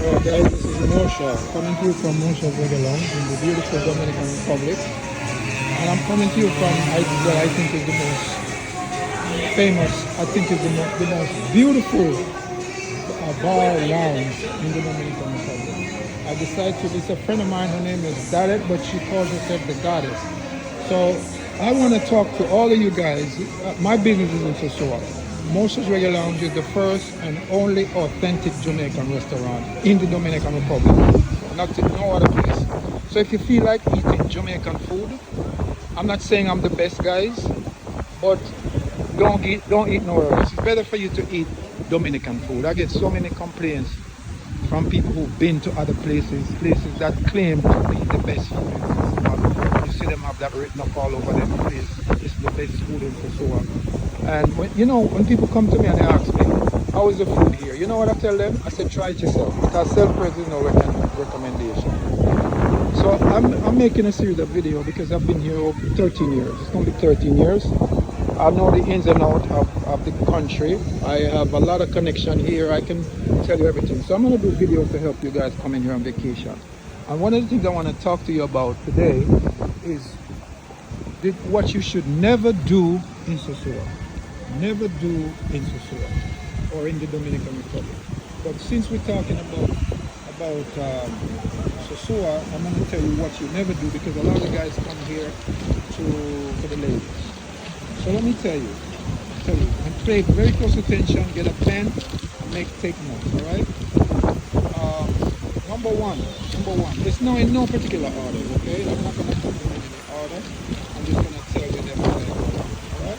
Alright guys, this is Mosha, coming to you from Mosha's Reggae Lounge in the beautiful Dominican Republic. And I'm coming to you from what I think is the most famous, I think is the most beautiful bar lounge in the Dominican Republic. I decided to, it's a friend of mine, her name is Dadet, but she calls herself the Goddess. So I want to talk to all of you guys. My business is in Sosua. Mosha's Reggae Lounge is the first and only authentic Jamaican restaurant in the Dominican Republic, not in no other place. So if you feel like eating Jamaican food, I'm not saying I'm the best, guys, but don't eat nowhere else. It's better for you to eat Dominican food. I get so many complaints from people who've been to other places that claim to be the best food in Sosua. You see them have that written up all over their place. It's the best food in Sosua. And when people come to me and they ask me, how is the food here? You know what I tell them? I said, try it yourself. Because self-praise is no recommendation. So I'm making a series of videos because I've been here over 13 years. It's going to be 13 years. I know the ins and outs of the country. I have a lot of connection here. I can tell you everything. So I'm going to do videos to help you guys come in here on vacation. And one of the things I want to talk to you about today is what you should never do in Sosua. Never do in Sosua or in the Dominican Republic. But since we're talking about Sosua, I'm going to tell you what you never do, because a lot of the guys come here for the ladies. So let me tell you, and pay very close attention, get a pen, and take notes, all right? Number one, it's no in no particular order, okay? I'm not going to put them in any order. I'm just going to tell you them all right?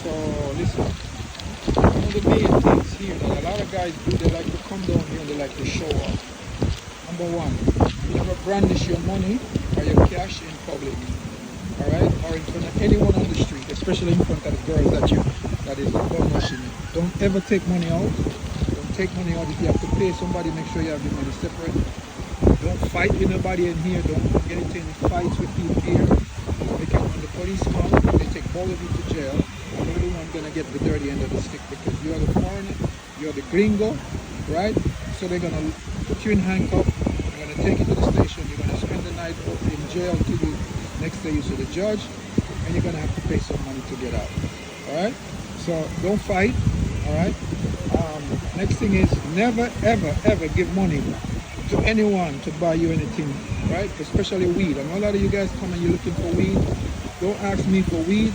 So listen, one of the main things here that a lot of guys do, they like to come down here and they like to show off. Number one, you never brandish your money or your cash in public, all right, or in front of anyone on the street, especially in front of the girls that is bum rushing you. Don't ever take money out. Don't take money out. If you have to pay somebody, make sure you have your money separate. Don't fight with nobody in here. Don't get into any fights with people here. Because when the police come, they take all of you to jail. And you're the one gonna get the dirty end of the stick, because you're the foreigner, you're the gringo, right? So they're gonna put you in handcuffs. They're gonna take you to the station. You're gonna spend the night in jail till the next day you see the judge, and you're gonna have to pay some money to get out. All right? So don't fight. All right? Next thing is, never ever give money to anyone to buy you anything, right? Especially weed. I know a lot of you guys come and you're looking for weed. Don't ask me for weed.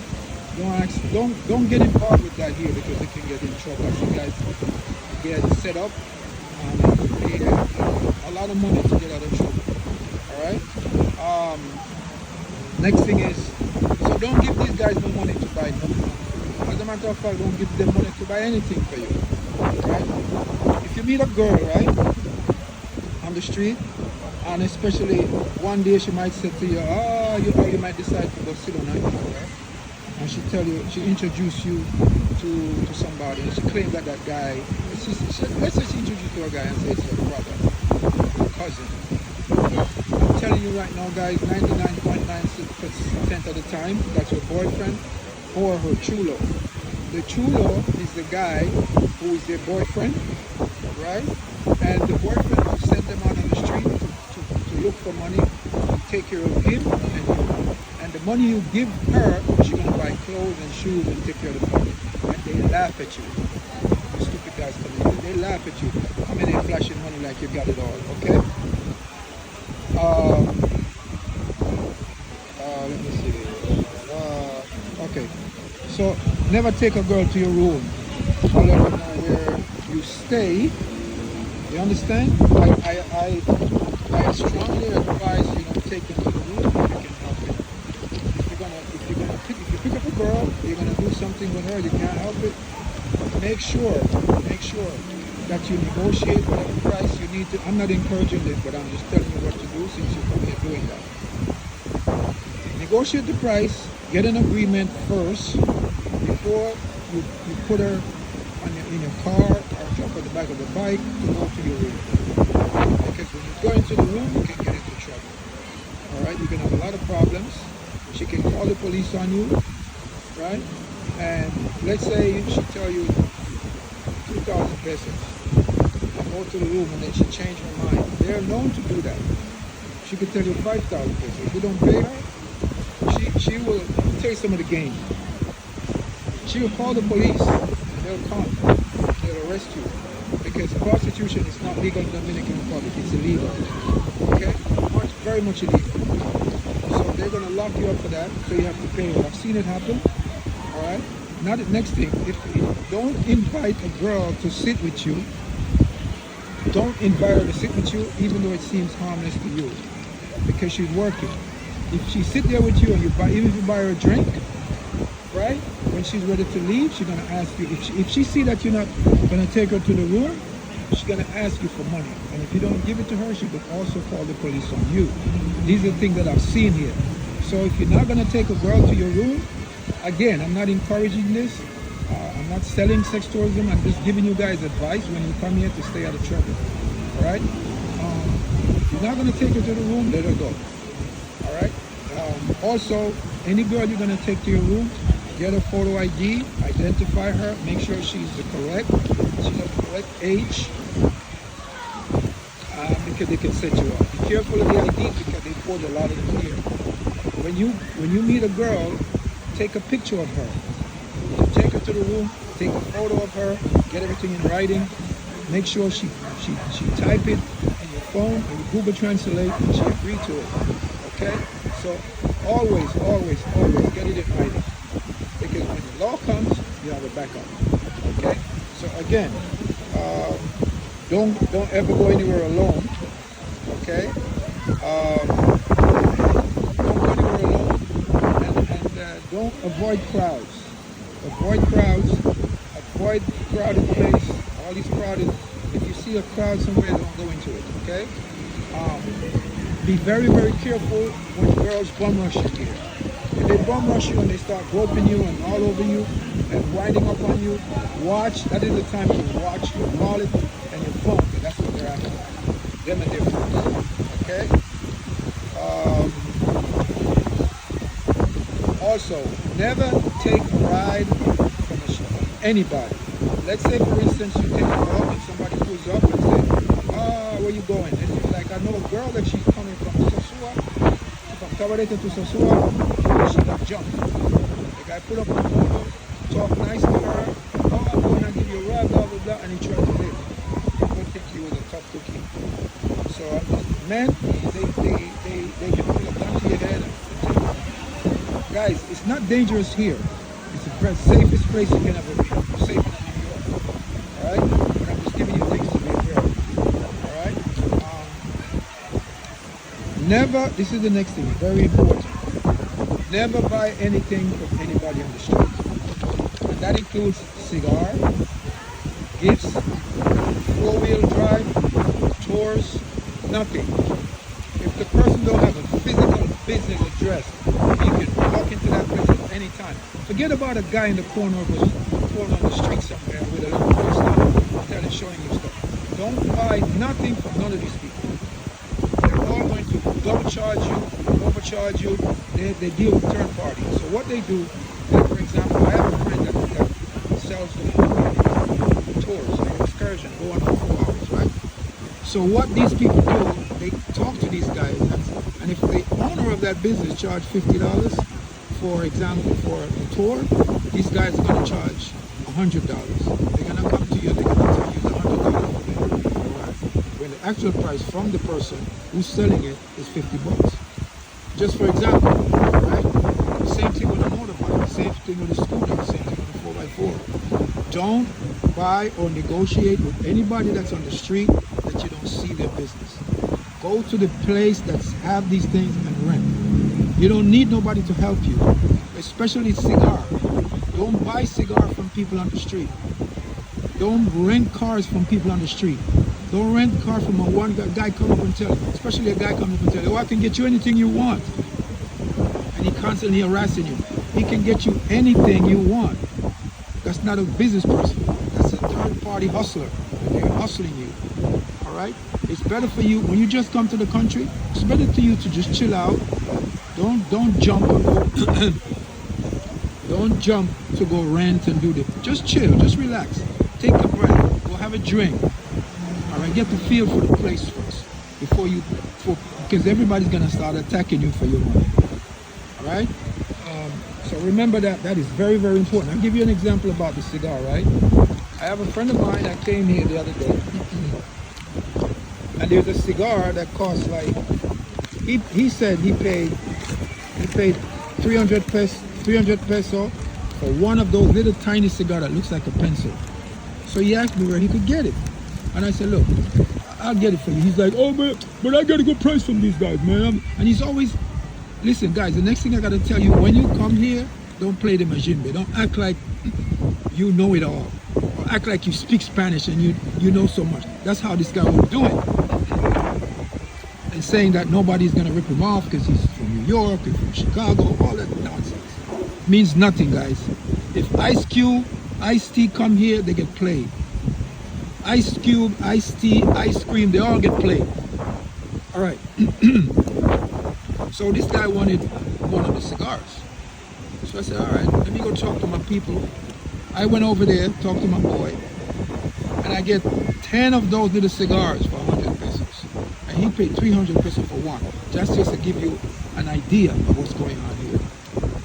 Don't get involved with that here, because they can get in trouble. You guys get set up and have to pay a lot of money to get out of trouble. All right? Next thing is, so don't give these guys no money to buy nothing. As a matter of fact, don't give them money to buy anything for you. Right? If you meet a girl, right, on the street, and especially one day she might say to you, you might decide to go sit on her, right? And she introduce you to somebody, and she claims that guy, let's say she introduced you to a guy and say it's your brother, your cousin. I'm telling you right now, guys, 99.9% of the time, that's your boyfriend or her chulo. The chulo is the guy who is their boyfriend, right? And the boyfriend will send them out on the street to look for money, to take care of him and you. And the money you give her, she's going to buy clothes and shoes and take care of the family. And they laugh at you. The stupid guys come in, they laugh at you. Come in and flashing money like you got it all, okay? Let me see. Okay. So, never take a girl to your room. I'll let her know where you stay. You understand? I strongly advise you don't take them to the room if you can help it. If you pick up a girl, you're gonna do something with her, you can't help it. Make sure that you negotiate whatever price you need to. I'm not encouraging this, but I'm just telling you what to do since you're coming here doing that. Negotiate the price, get an agreement first before you put her in your car or jump on the back of the bike to go to your room. Because when you go into the room, you can get into trouble. All right, you can have a lot of problems. She can call the police on you, right? And let's say she tell you 2,000 pesos. go to the room, and then she changed her mind. They're known to do that. She could tell you 5,000 pesos. If you don't pay her, she will tell you some of the game. She will call the police, and they'll come. They'll arrest you. Because prostitution is not legal in the Dominican Republic. It's illegal. Okay? Very much illegal. So they're going to lock you up for that, so you have to pay her. I've seen it happen. All right? Now the next thing, if don't invite a girl to sit with you. Don't invite her to sit with you, even though it seems harmless to you, because she's working. If she sit there with you and even if you buy her a drink, right? When she's ready to leave, she's gonna ask you. If she see that you're not gonna take her to the room, she's gonna ask you for money. And if you don't give it to her, she could also call the police on you. These are the things that I've seen here. So if you're not gonna take a girl to your room, again, I'm not encouraging this. I'm not selling sex tourism. I'm just giving you guys advice when you come here to stay out of trouble. All right? If you're not going to take her to the room, let her go. All right? Also, any girl you're going to take to your room, get a photo ID, identify her, make sure she's the correct age, because they can set you up. Be careful of the IDs because they put a lot of them here. When you meet a girl, take a picture of her. Take her to the room, take a photo of her, get everything in writing, make sure she type it in your phone and you Google Translate and she agreed to it. Okay? So always get it in writing. Because when the law comes, you have a backup. Okay? So again, don't ever go anywhere alone. Okay? Don't go anywhere alone and don't avoid crowds. Avoid crowds, avoid crowded place, all these crowded. If you see a crowd somewhere, don't go into it, okay? Be very, very careful when girls bum rush you here. If they bum rush you and they start groping you and all over you and winding up on you, watch. That is the time to watch your wallet and your phone, because that's what they're after. Them and their phones, okay? Also, never take a ride from anybody. Let's say, for instance, you take a girl and somebody pulls up and says, where you going? And you're like, I know a girl that she's coming from Sosua, from Tabarete to Sosua, and she got jumped. The guy put up a photo, talk nice to her, I'm going to give you a ride, blah, blah, blah, and he tried to live. People think he was a tough cookie. So, men, they can put a gun to your head. Guys, it's not dangerous here. It's the safest place you can ever be. Safer than New York. Alright? But I'm just giving you things to be aware of. Alright? Never, this is the next thing, very important. Never buy anything from anybody on the street. And that includes cigar, gifts, four-wheel drive, tours, nothing. If the person don't have a physical business address, you can walk into that place at any time. Forget about a guy in the corner of the street somewhere with a little poster showing you stuff. Don't buy nothing from none of these people. They're all going to double charge you, overcharge you. They deal with third parties. So what they do, like for example, I have a friend that sells tours, like excursion, going on 4 hours, right? So what these people do, they talk to these guys, and if the owner of that business charge $50, for example, for a tour, these guys are going to charge $100. They're going to come to you, they're going to tell you the $100 when the actual price from the person who's selling it is $50. Just for example, right? Same thing with a motorbike, same thing with a scooter, same thing with a 4x4. Don't buy or negotiate with anybody that's on the street that you don't see their business. Go to the place that have these things and rent. You don't need nobody to help you, especially cigar. Don't buy cigar from people on the street. Don't rent cars from people on the street. Don't rent a car from one guy come up and tell you, especially a guy come up and tell you, oh, I can get you anything you want. And he constantly harassing you. He can get you anything you want. That's not a business person. That's a third party hustler. And they're hustling you. All right? It's better for you, when you just come to the country, it's better for you to just chill out. Don't jump and go. Don't jump to go rent and do this. Just chill, just relax. Take a breath. Go have a drink. All right? right? Get the feel for the place first before you, because everybody's gonna start attacking you for your money. All right. So remember that is very, very important. I'll give you an example about the cigar, right? I have a friend of mine that came here the other day, and there's a cigar that costs like, he said he paid 300 peso for one of those little tiny cigar that looks like a pencil. So he asked me where he could get it, and I said, look, I'll get it for you. He's like, oh man, but I got a good price from these guys, man. And he's always, listen guys, the next thing I gotta tell you, when you come here, don't play the majimbe. Don't act like you know it all, or act like you speak Spanish and you know so much. That's how this guy will do it. And saying that nobody's gonna rip him off because he's from New York, he's from Chicago, all that nonsense means nothing, guys. If Ice Cube, Ice-T come here, they get played. Ice Cube, Ice-T, Ice Cream, they all get played. All right. So this guy wanted one of the cigars. So I said, all right, let me go talk to my people. I went over there, talked to my boy, and I get 10 of those little cigars for 100 pesos. And he paid 300 pesos for one. Just to give you an idea of what's going on here.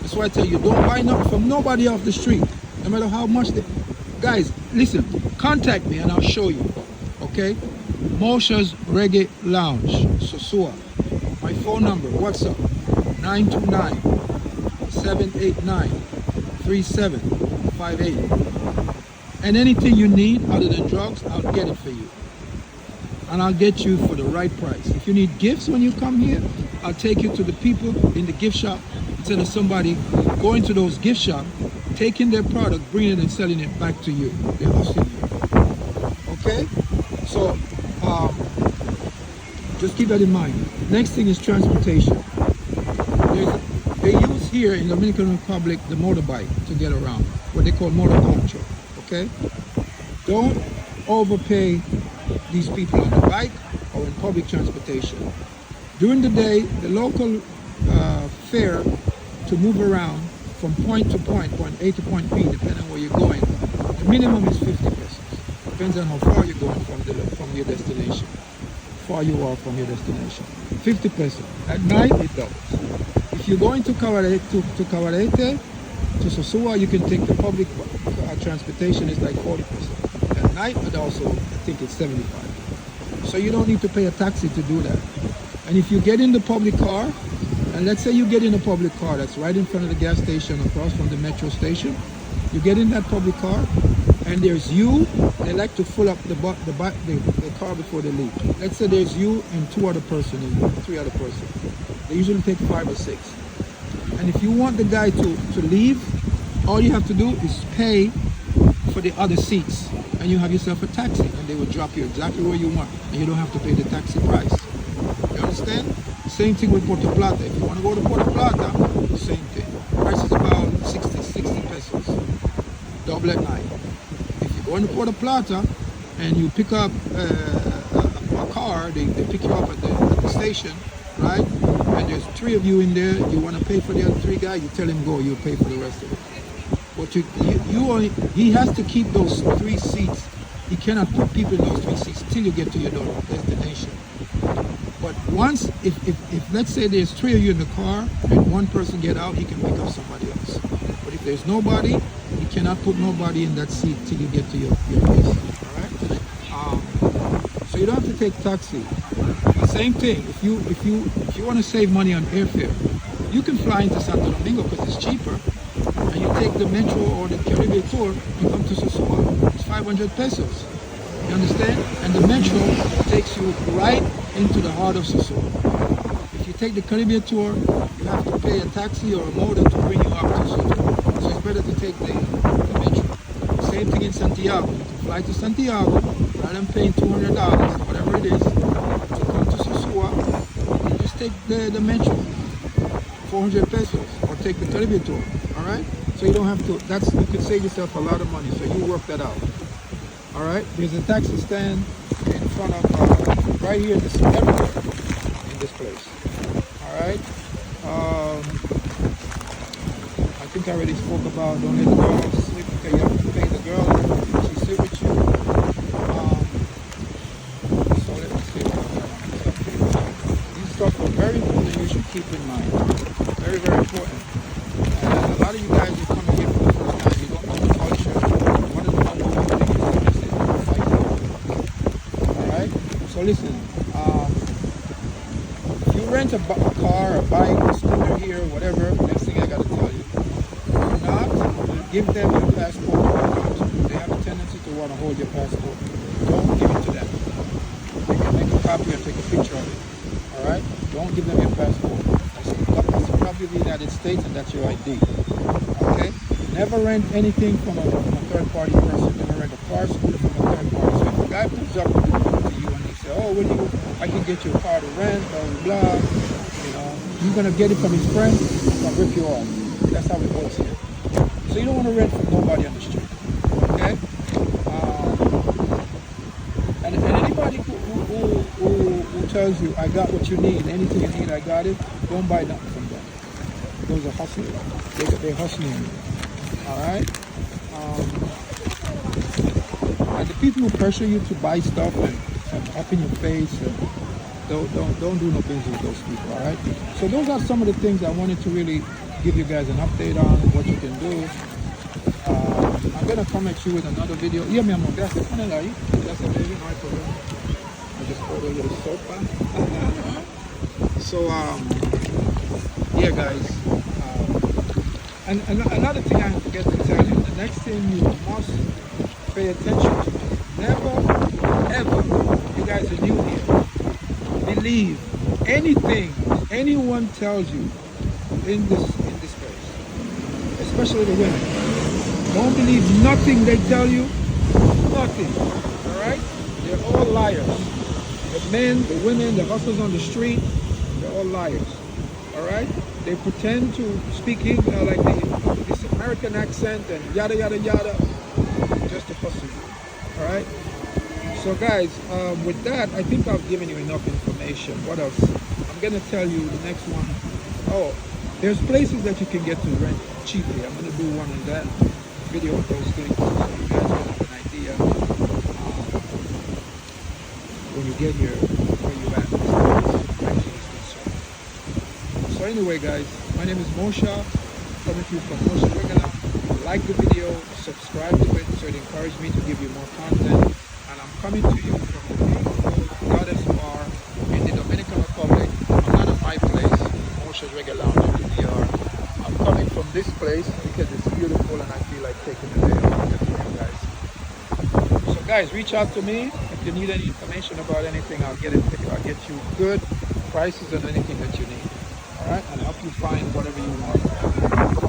That's why I tell you, don't buy nothing from nobody off the street, no matter how much they... Guys, listen, contact me and I'll show you, okay? Mosha's Reggae Lounge, Sosua. My phone number, WhatsApp, 929-789-3758. And anything you need other than drugs, I'll get it for you. And I'll get you for the right price. If you need gifts when you come here, I'll take you to the people in the gift shop instead of somebody going to those gift shops, taking their product, bringing it and selling it back to you. They're hustling you. Okay? So, just keep that in mind. Next thing is transportation. They use here in the Dominican Republic the motorbike to get around, what they call motor concho. Okay? Don't overpay these people on the bike or in public transportation. During the day, the local fare to move around from point to point A to point B, depending on where you're going, the minimum is 50 pesos. Depends on how far you're going from your destination. Far you are from your destination. 50 pesos. At night, it doubles. If you're going to Cabarete, to Sosua, you can take the public transportation. It's like 40 pesos. At night, but also, I think it's 75. So you don't need to pay a taxi to do that. And if you get in the public car, and let's say you get in a public car that's right in front of the gas station across from the metro station, you get in that public car, and there's you, they like to fill up the car before they leave. Let's say there's you and 3 other persons. They usually take 5 or 6. And if you want the guy to leave, all you have to do is pay for the other seats, and you have yourself a taxi, and they will drop you exactly where you want, and you don't have to pay the taxi price. You understand? Same thing with Puerto Plata. If you want to go to Puerto Plata, same thing. Price is about 60 pesos. Double at night. If you go into Puerto Plata and you pick up a car, they pick you up at the station, right? And there's 3 of you in there. You want to pay for the other 3 guys, you tell him go, you pay for the rest of it. But he has to keep those 3 seats. He cannot put people in those 3 seats till you get to your destination. But once, if let's say there's 3 of you in the car and 1 person get out, he can pick up somebody else. But if there's nobody, he cannot put nobody in that seat till you get to your place. All right. So you don't have to take taxi. The same thing. If you want to save money on airfare, you can fly into Santo Domingo because it's cheaper, and you take the metro or the Caribbean tour. You come to Sosua. It's 500 pesos. You understand? And the metro takes you right into the heart of Sosua. If you take the Caribbean tour, you have to pay a taxi or a motor to bring you up to Sosua. So it's better to take the metro. Same thing in Santiago. You can fly to Santiago rather than paying $200, whatever it is, to come to Sosua. You just take the metro, 400 pesos, or take the Caribbean tour. All right? So you don't have to. You can save yourself a lot of money. So you work that out. All right, there's a taxi stand in front of, right here, everywhere in this place. All right, I think I already spoke about don't let the girl sleep. Okay, you have to pay the girl, she sleep with you. keep in mind. Very, very important. And a lot of you guys are coming here for the first time. You don't know the culture. One of the most important things is alright? So listen, if you rent a car, a bike, a scooter here, whatever, next thing I gotta tell you, do not give them your passport. They have a tendency to want to hold your passport. Don't give it to them. They can make a copy and take a picture of it. Alright? Don't give them your passport. That's a copy of the United States and that's your ID. Okay? Never rent anything from a third party person. Never rent a car, scooter from a third party. So if a guy comes up to you and he says, oh, I can get you a car to rent, blah, blah, blah. You know, you're going to get it from his friend, he's going to rip you off. That's how it works here. So you don't want to rent from nobody on the street. Okay? And anybody who tells you, I got what you need, anything you need, I got it, don't buy nothing from them. Those are hustlers. They're hustling you. Alright? And the people who pressure you to buy stuff and up in your face, don't do no business with those people, alright? So those are some of the things I wanted to really give you guys an update on what you can do. I'm gonna come at you with another video. Yeah, mi amor, gracias. Gracias, baby. No hay problema. I just ordered a little sopa. So, yeah, guys. And another thing I forget to tell you, the next thing you must pay attention to, never, ever, you guys are new here, believe anything anyone tells you in this place, especially the women. Don't believe nothing they tell you, nothing, all right? They're all liars. The men, the women, the hustlers on the street, they're all liars, all right? They pretend to speak like this American accent and yada, yada, yada, just to hustle you, all right? So guys, with that, I think I've given you enough information. What else? I'm gonna tell you the next one. Oh, there's places that you can get to rent cheaply. I'm gonna do one on that video of those things so you guys will have an idea when you get here where you at this place. So anyway guys, my name is Moshe, coming to you from Moshe Regular. Like the video, subscribe to it so it encourages me to give you more content. And I'm coming to you from the beautiful Goddess Bar in the Dominican Republic, another my place, Moshe's Regular in the DR. I'm coming from this place because it's beautiful and I feel like taking a day off with you guys. So guys, reach out to me if you need any information about anything. I'll get you good prices on anything that you need. All right, and help you find whatever you want.